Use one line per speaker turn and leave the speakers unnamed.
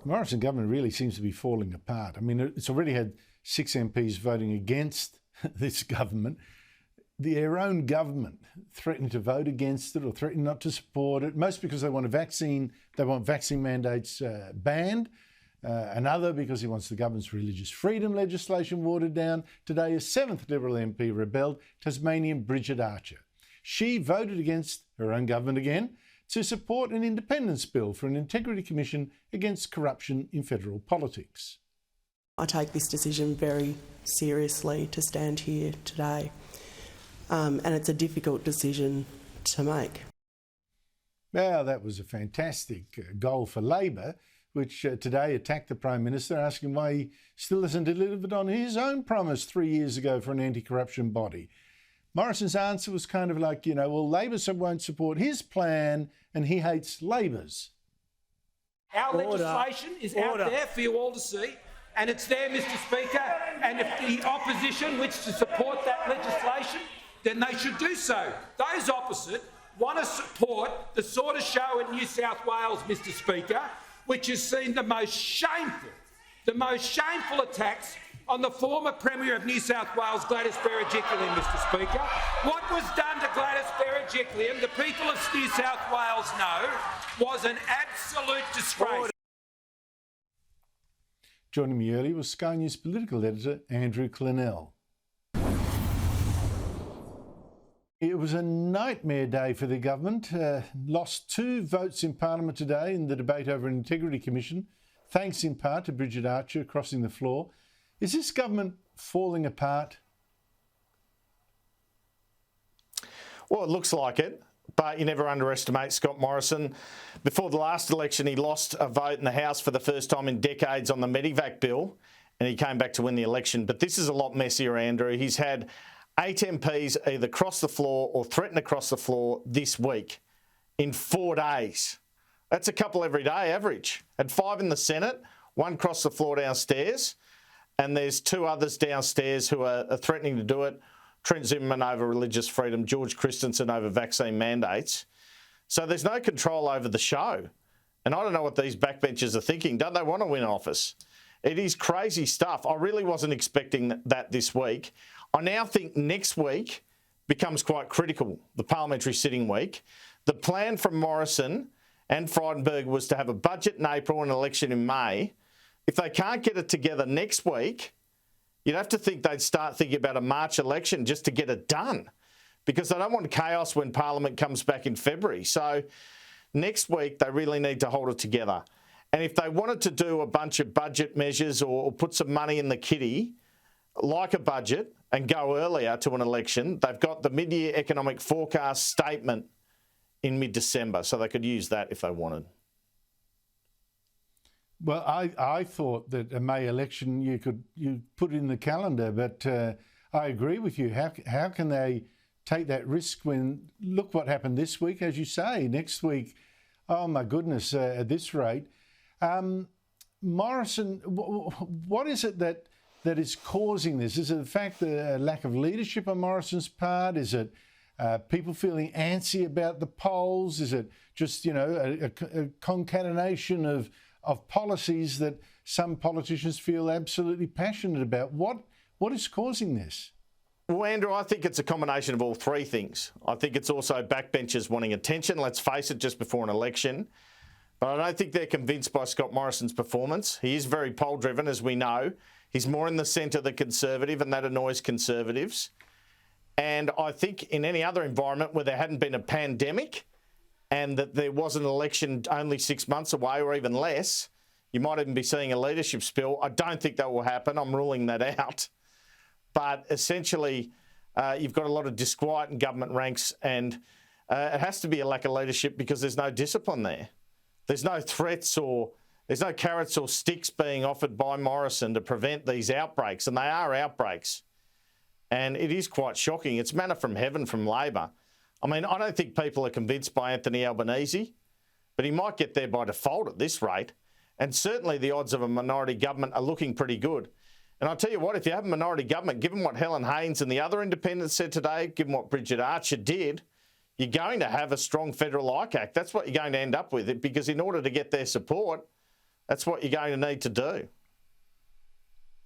Morrison government really seems to be falling apart. I mean, it's already had 6 MPs voting against this government. Their own government threatening to vote against it or threatening not to support it, most because they want vaccine mandates banned. Another because he wants the government's religious freedom legislation watered down. Today, a 7th Liberal MP rebelled, Tasmanian Bridget Archer. She voted against her own government again to support an independence bill for an integrity commission against corruption in federal politics.
I take this decision very seriously to stand here today, and it's a difficult decision to make.
Well, that was a fantastic goal for Labor, which today attacked the Prime Minister, asking why he still hasn't delivered on his own promise 3 years ago for an anti-corruption body. Morrison's answer was kind of like, well, Labor won't support his plan and he hates Labor's.
Our legislation is out there for you all to see, and it's there, Mr Speaker, and if the opposition wishes to support that legislation, then they should do so. Those opposite want to support the sort of show in New South Wales, Mr Speaker, which has seen the most shameful attacks on the former Premier of New South Wales, Gladys Berejiklian, Mr Speaker. What was done to Gladys Berejiklian, the people of New South Wales know, was an absolute disgrace.
Joining me earlier was Sky News Political Editor Andrew Clennell. It was a nightmare day for the government. Lost 2 votes in Parliament today in the debate over an integrity commission, thanks in part to Bridget Archer crossing the floor. Is this government falling apart?
Well, it looks like it, but you never underestimate Scott Morrison. Before the last election, he lost a vote in the House for the first time in decades on the Medevac bill, and he came back to win the election. But this is a lot messier, Andrew. He's had 8 MPs either cross the floor or threaten to cross the floor this week in 4 days. That's a couple every day average. Had 5 in the Senate, 1 crossed the floor downstairs, and there's 2 others downstairs who are threatening to do it. Trent Zimmerman over religious freedom, George Christensen over vaccine mandates. So there's no control over the show. And I don't know what these backbenchers are thinking. Don't they want to win office? It is crazy stuff. I really wasn't expecting that this week. I now think next week becomes quite critical, the parliamentary sitting week. The plan from Morrison and Frydenberg was to have a budget in April and an election in May. If they can't get it together next week, you'd have to think they'd start thinking about a March election just to get it done, because they don't want chaos when Parliament comes back in February. So next week, they really need to hold it together. And if they wanted to do a bunch of budget measures or put some money in the kitty, like a budget, and go earlier to an election, they've got the mid-year economic forecast statement in mid-December, so they could use that if they wanted.
Well, I thought that a May election you put in the calendar, but I agree with you. How can they take that risk when, look what happened this week, as you say, next week, oh my goodness, at this rate. Morrison, what is it that is causing this? Is it the fact that a lack of leadership on Morrison's part? Is it people feeling antsy about the polls? Is it just, a concatenation of policies that some politicians feel absolutely passionate about? What is causing this?
Well, Andrew, I think it's a combination of all 3 things. I think it's also backbenchers wanting attention, let's face it, just before an election. But I don't think they're convinced by Scott Morrison's performance. He is very poll-driven, as we know. He's more in the centre than Conservative, and that annoys Conservatives. And I think in any other environment where there hadn't been a pandemic and that there was an election only 6 months away or even less, you might even be seeing a leadership spill. I don't think that will happen. I'm ruling that out. But essentially, you've got a lot of disquiet in government ranks, and it has to be a lack of leadership because there's no discipline there. There's no threats or there's no carrots or sticks being offered by Morrison to prevent these outbreaks, and they are outbreaks. And it is quite shocking. It's manna from heaven from Labor. I mean, I don't think people are convinced by Anthony Albanese, but he might get there by default at this rate. And certainly the odds of a minority government are looking pretty good. And I'll tell you what, if you have a minority government, given what Helen Haines and the other independents said today, given what Bridget Archer did, you're going to have a strong federal ICAC. That's what you're going to end up with, because in order to get their support, That's what you're going to need to do.